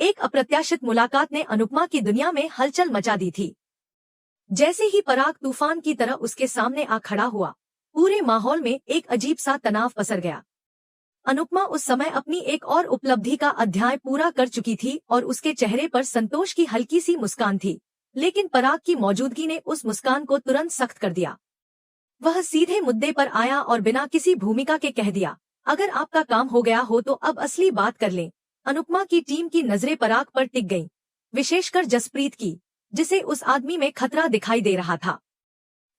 एक अप्रत्याशित मुलाकात ने अनुपमा की दुनिया में हलचल मचा दी थी। जैसे ही पराग तूफान की तरह उसके सामने आ खड़ा हुआ, पूरे माहौल में एक अजीब सा तनाव पसर गया। अनुपमा उस समय अपनी एक और उपलब्धि का अध्याय पूरा कर चुकी थी और उसके चेहरे पर संतोष की हल्की सी मुस्कान थी, लेकिन पराग की मौजूदगी ने उस मुस्कान को तुरंत सख्त कर दिया। वह सीधे मुद्दे पर आया और बिना किसी भूमिका के कह दिया, अगर आपका काम हो गया हो तो अब असली बात कर लें। अनुपमा की टीम की नजरें पराग पर टिक गईं, विशेषकर जसप्रीत की, जिसे उस आदमी में खतरा दिखाई दे रहा था।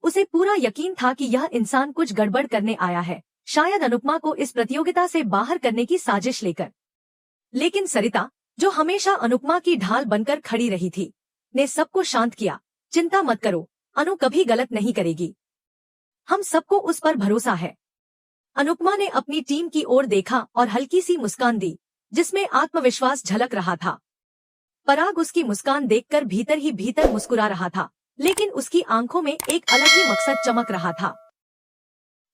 उसे पूरा यकीन था कि यह इंसान कुछ गड़बड़ करने आया है, शायद अनुपमा को इस प्रतियोगिता से बाहर करने की साजिश लेकर। लेकिन सरिता, जो हमेशा अनुपमा की ढाल बनकर खड़ी रही थी, ने सबको शांत किया। चिंता मत करो, अनु कभी गलत नहीं करेगी, हम सबको उस पर भरोसा है। अनुपमा ने अपनी टीम की ओर देखा और हल्की सी मुस्कान दी, जिसमें आत्मविश्वास झलक रहा था। पराग उसकी मुस्कान देखकर भीतर ही भीतर मुस्कुरा रहा था, लेकिन उसकी आंखों में एक अलग ही मकसद चमक रहा था।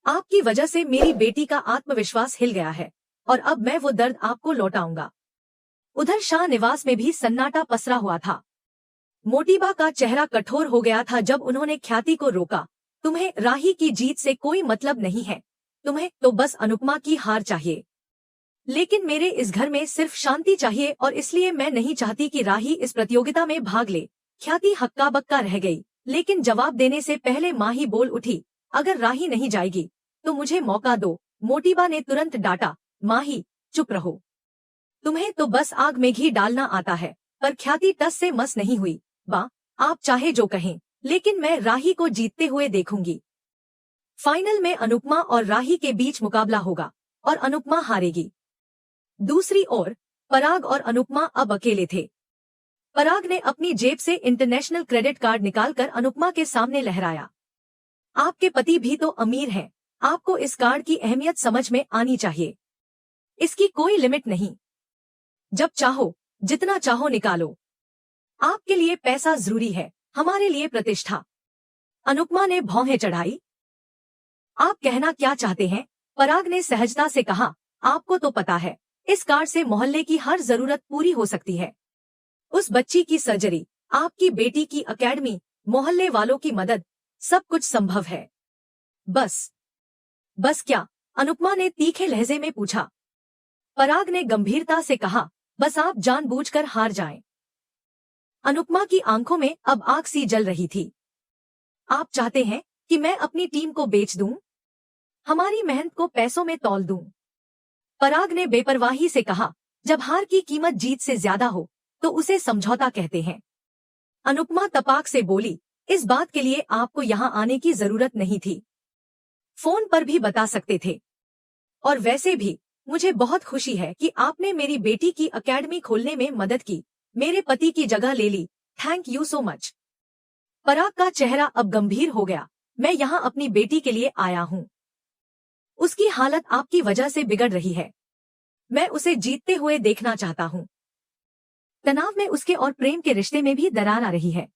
आपकी वजह से मेरी बेटी का आत्मविश्वास हिल गया है और अब मैं वो दर्द आपको लौटाऊंगा। उधर शाह निवास में भी सन्नाटा पसरा हुआ था। मोटीबा का चेहरा कठोर हो गया था जब उन्होंने ख्याति को रोका। तुम्हें राही की जीत से कोई मतलब नहीं है, तुम्हें तो बस अनुपमा की हार चाहिए। लेकिन मेरे इस घर में सिर्फ शांति चाहिए और इसलिए मैं नहीं चाहती कि राही इस प्रतियोगिता में भाग ले। ख्याति हक्का बक्का रह गई, लेकिन जवाब देने से पहले माँ ही बोल उठी, अगर राही नहीं जाएगी तो मुझे मौका दो। मोटीबा ने तुरंत डांटा, माही चुप रहो, तुम्हें तो बस आग में घी डालना आता है। पर ख्याति टस से मस नहीं हुई। बा, आप चाहे जो कहें, लेकिन मैं राही को जीतते हुए देखूंगी। फाइनल में अनुपमा और राही के बीच मुकाबला होगा और अनुपमा हारेगी। दूसरी ओर पराग और अनुपमा अब अकेले थे। पराग ने अपनी जेब से इंटरनेशनल क्रेडिट कार्ड निकालकर अनुपमा के सामने लहराया। आपके पति भी तो अमीर हैं, आपको इस कार्ड की अहमियत समझ में आनी चाहिए। इसकी कोई लिमिट नहीं, जब चाहो जितना चाहो निकालो। आपके लिए पैसा जरूरी है, हमारे लिए प्रतिष्ठा। अनुपमा ने भौहें चढ़ाई। आप कहना क्या चाहते हैं? पराग ने सहजता से कहा, आपको तो पता है, इस कार्ड से मोहल्ले की हर जरूरत पूरी हो सकती है। उस बच्ची की सर्जरी, आपकी बेटी की एकेडमी, मोहल्ले वालों की मदद, सब कुछ संभव है। बस क्या? अनुपमा ने तीखे लहजे में पूछा। पराग ने गंभीरता से कहा, बस आप जानबूझकर हार जाएं। अनुपमा की आंखों में अब आग सी जल रही थी। आप चाहते हैं कि मैं अपनी टीम को बेच दूं? हमारी मेहनत को पैसों में तौल दूं? पराग ने बेपरवाही से कहा, जब हार की कीमत जीत से ज्यादा हो तो उसे समझौता कहते हैं। अनुपमा तपाक से बोली, इस बात के लिए आपको यहाँ आने की जरूरत नहीं थी, फोन पर भी बता सकते थे। और वैसे भी मुझे बहुत खुशी है कि आपने मेरी बेटी की एकेडमी खोलने में मदद की, मेरे पति की जगह ले ली। Thank you so much. Parag का चेहरा अब गंभीर हो गया। मैं यहाँ अपनी बेटी के लिए आया हूँ। उसकी हालत आपकी वजह से बिगड़ रही है, मैं उसे जीतते हुए देखना चाहता हूँ। तनाव में उसके और प्रेम के रिश्ते में भी दरार आ रही है।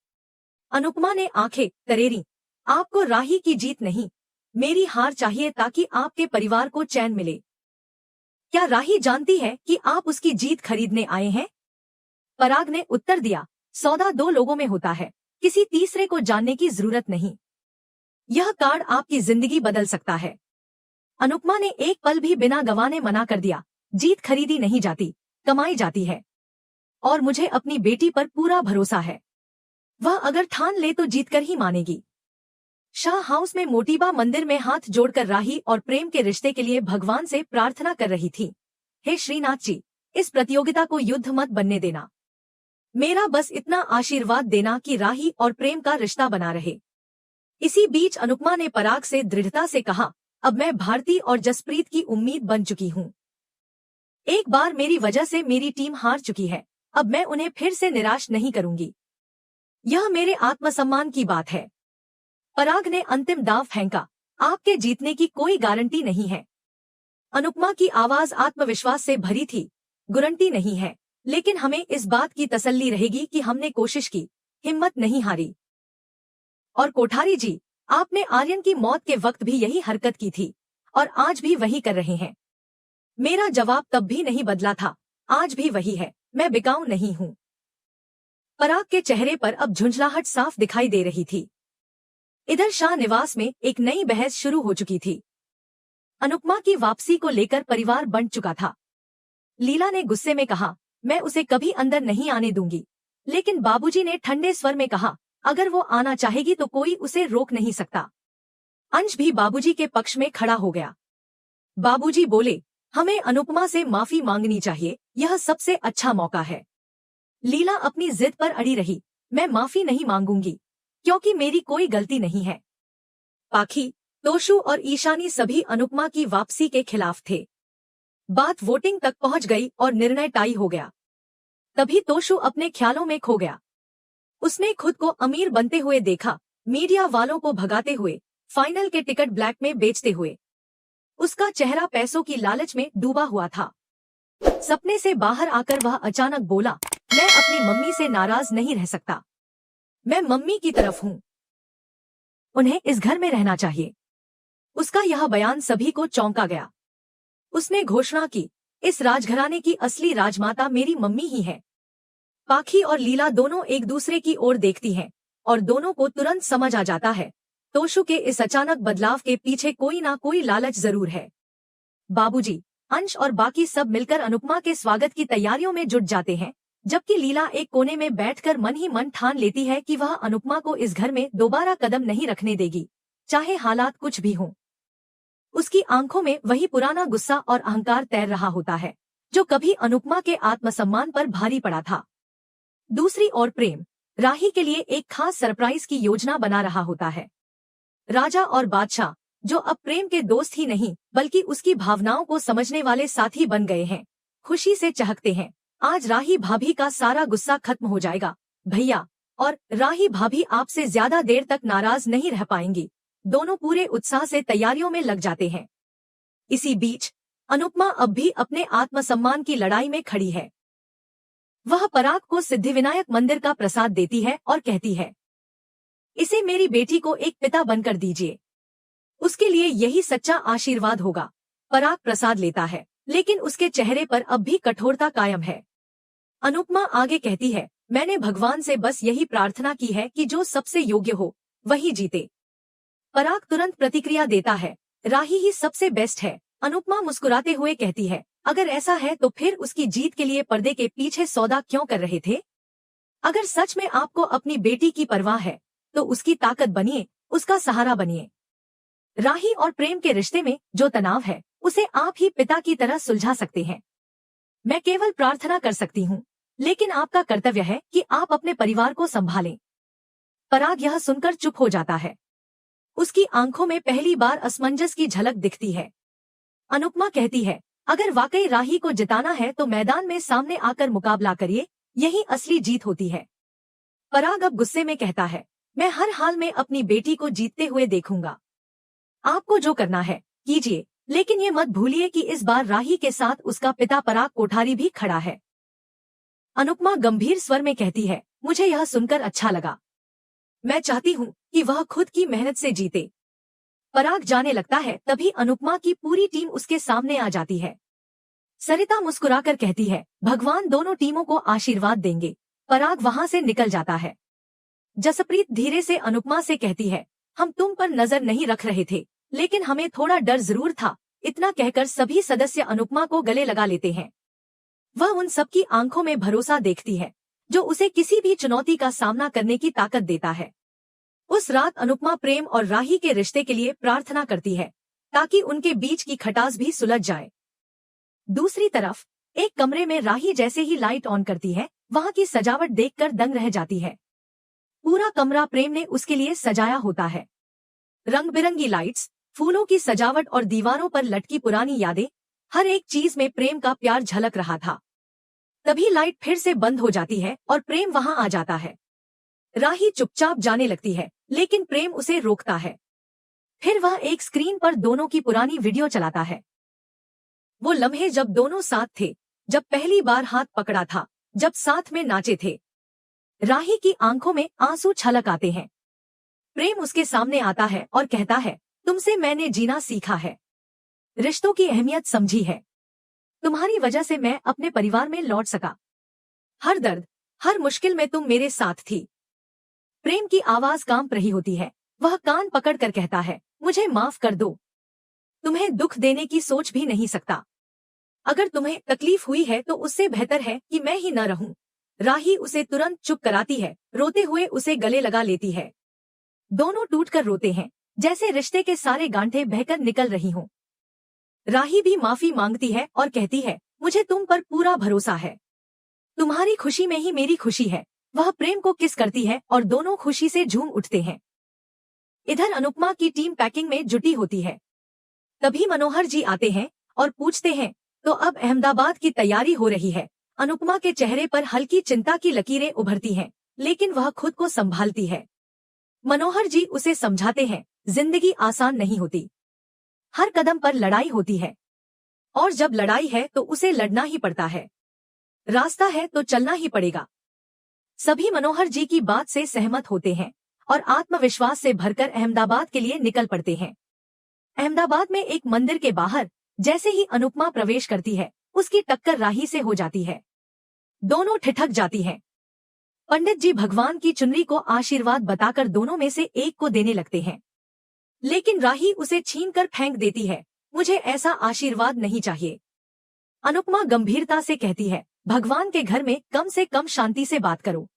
अनुपमा ने आंखें तरेरी। आपको राही की जीत नहीं, मेरी हार चाहिए ताकि आपके परिवार को चैन मिले। क्या राही जानती है कि आप उसकी जीत खरीदने आए हैं? पराग ने उत्तर दिया, सौदा दो लोगों में होता है, किसी तीसरे को जानने की जरूरत नहीं। यह कार्ड आपकी जिंदगी बदल सकता है। अनुपमा ने एक पल भी बिना गंवाने मना कर दिया, जीत खरीदी नहीं जाती, कमाई जाती है। और मुझे अपनी बेटी पर पूरा भरोसा है, वह अगर ठान ले तो जीतकर ही मानेगी। शाह हाउस में मोटीबा मंदिर में हाथ जोड़कर राही और प्रेम के रिश्ते के लिए भगवान से प्रार्थना कर रही थी। हे श्रीनाथ जी, इस प्रतियोगिता को युद्ध मत बनने देना। मेरा बस इतना आशीर्वाद देना कि राही और प्रेम का रिश्ता बना रहे। इसी बीच अनुपमा ने पराग से दृढ़ता से कहा, अब मैं भारती और जसप्रीत की उम्मीद बन चुकी हूँ। एक बार मेरी वजह से मेरी टीम हार चुकी है, अब मैं उन्हें फिर से निराश नहीं करूंगी। यह मेरे आत्मसम्मान की बात है। पराग ने अंतिम दांव फेंका, आपके जीतने की कोई गारंटी नहीं है। अनुपमा की आवाज आत्मविश्वास से भरी थी, गारंटी नहीं है, लेकिन हमें इस बात की तसल्ली रहेगी कि हमने कोशिश की, हिम्मत नहीं हारी। और कोठारी जी, आपने आर्यन की मौत के वक्त भी यही हरकत की थी और आज भी वही कर रहे हैं। मेरा जवाब तब भी नहीं बदला था, आज भी वही है। मैं बिकाऊ नहीं हूँ। पराग के चेहरे पर अब झुंझलाहट साफ दिखाई दे रही थी। इधर शाह निवास में एक नई बहस शुरू हो चुकी थी। अनुपमा की वापसी को लेकर परिवार बंट चुका था। लीला ने गुस्से में कहा, मैं उसे कभी अंदर नहीं आने दूंगी। लेकिन बाबूजी ने ठंडे स्वर में कहा, अगर वो आना चाहेगी तो कोई उसे रोक नहीं सकता। अंश भी बाबूजी के पक्ष में खड़ा हो गया। बाबूजी बोले, हमें अनुपमा से माफी मांगनी चाहिए, यह सबसे अच्छा मौका है। लीला अपनी जिद पर अड़ी रही, मैं माफी नहीं मांगूंगी क्योंकि मेरी कोई गलती नहीं है। पाखी, तोशु और ईशानी सभी अनुपमा की वापसी के खिलाफ थे। बात वोटिंग तक पहुंच गई और निर्णय टाई हो गया। तभी तोशु अपने ख्यालों में खो गया। उसने खुद को अमीर बनते हुए देखा, मीडिया वालों को भगाते हुए, फाइनल के टिकट ब्लैक में बेचते हुए। उसका चेहरा पैसों की लालच में डूबा हुआ था। सपने से बाहर आकर वह अचानक बोला, मैं अपनी मम्मी से नाराज नहीं रह सकता। मैं मम्मी की तरफ हूँ। उन्हें इस घर में रहना चाहिए। उसका यह बयान सभी को चौंका गया। उसने घोषणा की, इस राजघराने की असली राजमाता मेरी मम्मी ही है। पाखी और लीला दोनों एक दूसरे की ओर देखती हैं और दोनों को तुरंत समझ आ जाता है, तोशु के इस अचानक बदलाव के पीछे कोई ना कोई लालच जरूर है। बाबूजी, अंश और बाकी सब मिलकर अनुपमा के स्वागत की तैयारियों में जुट जाते हैं, जबकि लीला एक कोने में बैठकर मन ही मन ठान लेती है कि वह अनुपमा को इस घर में दोबारा कदम नहीं रखने देगी, चाहे हालात कुछ भी हों। उसकी आंखों में वही पुराना गुस्सा और अहंकार तैर रहा होता है, जो कभी अनुपमा के आत्मसम्मान पर भारी पड़ा था। दूसरी ओर प्रेम, राही के लिए एक खास सरप्राइज की योजना बना रहा होता है। राजा और बादशाह, जो अब प्रेम के दोस्त ही नहीं बल्कि उसकी भावनाओं को समझने वाले साथी बन गए हैं, खुशी से चहकते हैं, आज राही भाभी का सारा गुस्सा खत्म हो जाएगा भैया, और राही भाभी आपसे ज्यादा देर तक नाराज नहीं रह पाएंगी। दोनों पूरे उत्साह से तैयारियों में लग जाते हैं। इसी बीच अनुपमा अब भी अपने आत्मसम्मान की लड़ाई में खड़ी है। वह पराग को सिद्धिविनायक मंदिर का प्रसाद देती है और कहती है, इसे मेरी बेटी को एक पिता बनकर दीजिए, उसके लिए यही सच्चा आशीर्वाद होगा। पराग प्रसाद लेता है, लेकिन उसके चेहरे पर अब भी कठोरता कायम है। अनुपमा आगे कहती है, मैंने भगवान से बस यही प्रार्थना की है कि जो सबसे योग्य हो वही जीते। पराग तुरंत प्रतिक्रिया देता है, राही ही सबसे बेस्ट है। अनुपमा मुस्कुराते हुए कहती है, अगर ऐसा है तो फिर उसकी जीत के लिए पर्दे के पीछे सौदा क्यों कर रहे थे? अगर सच में आपको अपनी बेटी की परवाह है तो उसकी ताकत बनिए, उसका सहारा बनिए। राही और प्रेम के रिश्ते में जो तनाव है उसे आप ही पिता की तरह सुलझा सकते हैं। मैं केवल प्रार्थना कर सकती हूँ, लेकिन आपका कर्तव्य है कि आप अपने परिवार को संभालें। पराग यह सुनकर चुप हो जाता है। उसकी आंखों में पहली बार असमंजस की झलक दिखती है। अनुपमा कहती है, अगर वाकई राही को जिताना है तो मैदान में सामने आकर मुकाबला करिए, यही असली जीत होती है। पराग अब गुस्से में कहता है, मैं हर हाल में अपनी बेटी को जीतते हुए देखूंगा। आपको जो करना है कीजिए, लेकिन ये मत भूलिए कि इस बार राही के साथ उसका पिता पराग कोठारी भी खड़ा है। अनुपमा गंभीर स्वर में कहती है, मुझे यह सुनकर अच्छा लगा। मैं चाहती हूँ कि वह खुद की मेहनत से जीते। पराग जाने लगता है, तभी अनुपमा की पूरी टीम उसके सामने आ जाती है। सरिता मुस्कुराकर कहती है, भगवान दोनों टीमों को आशीर्वाद देंगे। पराग वहां से निकल जाता है। जसप्रीत धीरे से अनुपमा से कहती है, हम तुम पर नजर नहीं रख रहे थे, लेकिन हमें थोड़ा डर जरूर था। इतना कहकर सभी सदस्य अनुपमा को गले लगा लेते हैं। वह उन सबकी आंखों में भरोसा देखती है, जो उसे किसी भी चुनौती का सामना करने की ताकत देता है। उस रात अनुपमा प्रेम और राही के रिश्ते के लिए प्रार्थना करती है, ताकि उनके बीच की खटास भी सुलझ जाए। दूसरी तरफ एक कमरे में राही जैसे ही लाइट ऑन करती है, वहां की सजावट देखकर दंग रह जाती है। पूरा कमरा प्रेम ने उसके लिए सजाया होता है। रंग बिरंगी लाइट्स, फूलों की सजावट और दीवारों पर लटकी पुरानी यादें, हर एक चीज में प्रेम का प्यार झलक रहा था। तभी लाइट फिर से बंद हो जाती है और प्रेम वहां आ जाता है। राही चुपचाप जाने लगती है, लेकिन प्रेम उसे रोकता है। फिर वह एक स्क्रीन पर दोनों की पुरानी वीडियो चलाता है। वो लम्हे जब दोनों साथ थे, जब पहली बार हाथ पकड़ा था, जब साथ में नाचे थे। राही की आंखों में आंसू छलक आते हैं। प्रेम उसके सामने आता है और कहता है, तुमसे मैंने जीना सीखा है, रिश्तों की अहमियत समझी है। तुम्हारी वजह से मैं अपने परिवार में लौट सका। हर दर्द, हर मुश्किल में तुम मेरे साथ थी। प्रेम की आवाज कांप रही होती है। वह कान पकड़ कर कहता है, मुझे माफ कर दो। तुम्हें दुख देने की सोच भी नहीं सकता। अगर तुम्हें तकलीफ हुई है तो उससे बेहतर है कि मैं ही न रहूं। राही उसे तुरंत चुप कराती है, रोते हुए उसे गले लगा लेती है। दोनों टूटकर रोते हैं, जैसे रिश्ते के सारे गांठें बहकर निकल रही हों। राही भी माफी मांगती है और कहती है, मुझे तुम पर पूरा भरोसा है। तुम्हारी खुशी में ही मेरी खुशी है। वह प्रेम को किस करती है और दोनों खुशी से झूम उठते हैं। इधर अनुपमा की टीम पैकिंग में जुटी होती है। तभी मनोहर जी आते हैं और पूछते हैं, तो अब अहमदाबाद की तैयारी हो रही है। अनुपमा के चेहरे पर हल्की चिंता की लकीरें उभरती हैं, लेकिन वह खुद को संभालती है। मनोहर जी उसे समझाते हैं, जिंदगी आसान नहीं होती। हर कदम पर लड़ाई होती है, और जब लड़ाई है तो उसे लड़ना ही पड़ता है। रास्ता है तो चलना ही पड़ेगा। सभी मनोहर जी की बात से सहमत होते हैं और आत्मविश्वास से भरकर अहमदाबाद के लिए निकल पड़ते हैं। अहमदाबाद में एक मंदिर के बाहर जैसे ही अनुपमा प्रवेश करती है, उसकी टक्कर राही से हो जाती है। दोनों ठिठक जाती हैं। पंडित जी भगवान की चुनरी को आशीर्वाद बताकर दोनों में से एक को देने लगते हैं, लेकिन राही उसे छीनकर फेंक देती है। मुझे ऐसा आशीर्वाद नहीं चाहिए। अनुपमा गंभीरता से कहती है, भगवान के घर में कम से कम शांति से बात करो।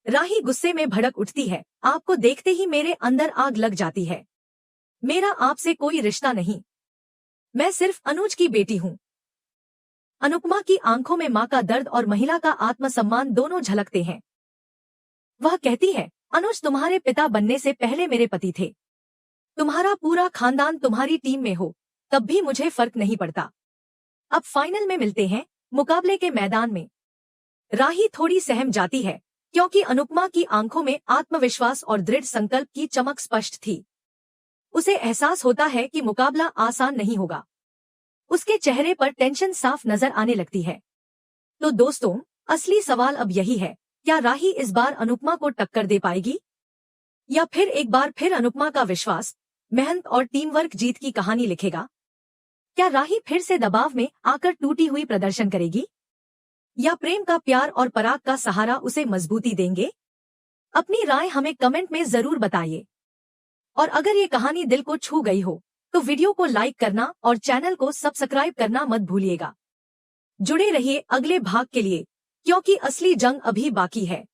राही गुस्से में भड़क उठती है, आपको देखते ही मेरे अंदर आग लग जाती है। मेरा आपसे कोई रिश्ता नहीं, मैं सिर्फ अनुज की बेटी हूँ। अनुपमा की आंखों में माँ का दर्द और महिला का आत्मसम्मान दोनों झलकते हैं। वह कहती है, अनुज तुम्हारे पिता बनने से पहले मेरे पति थे। तुम्हारा पूरा खानदान तुम्हारी टीम में हो, तब भी मुझे फर्क नहीं पड़ता। अब फाइनल में मिलते हैं, मुकाबले के मैदान में। राही थोड़ी सहम जाती है, क्योंकि अनुपमा की आंखों में आत्मविश्वास और दृढ़ संकल्प की चमक स्पष्ट थी। उसे एहसास होता है कि मुकाबला आसान नहीं होगा। उसके चेहरे पर टेंशन साफ नजर आने लगती है। तो दोस्तों, असली सवाल अब यही है, क्या राही इस बार अनुपमा को टक्कर दे पाएगी, या फिर एक बार फिर अनुपमा का विश्वास, मेहनत और टीम वर्क जीत की कहानी लिखेगा? क्या राही फिर से दबाव में आकर टूटी हुई प्रदर्शन करेगी, या प्रेम का प्यार और पराग का सहारा उसे मजबूती देंगे? अपनी राय हमें कमेंट में जरूर बताइए। और अगर ये कहानी दिल को छू गई हो तो वीडियो को लाइक करना और चैनल को सब्सक्राइब करना मत भूलिएगा। जुड़े रहिए अगले भाग के लिए, क्योंकि असली जंग अभी बाकी है।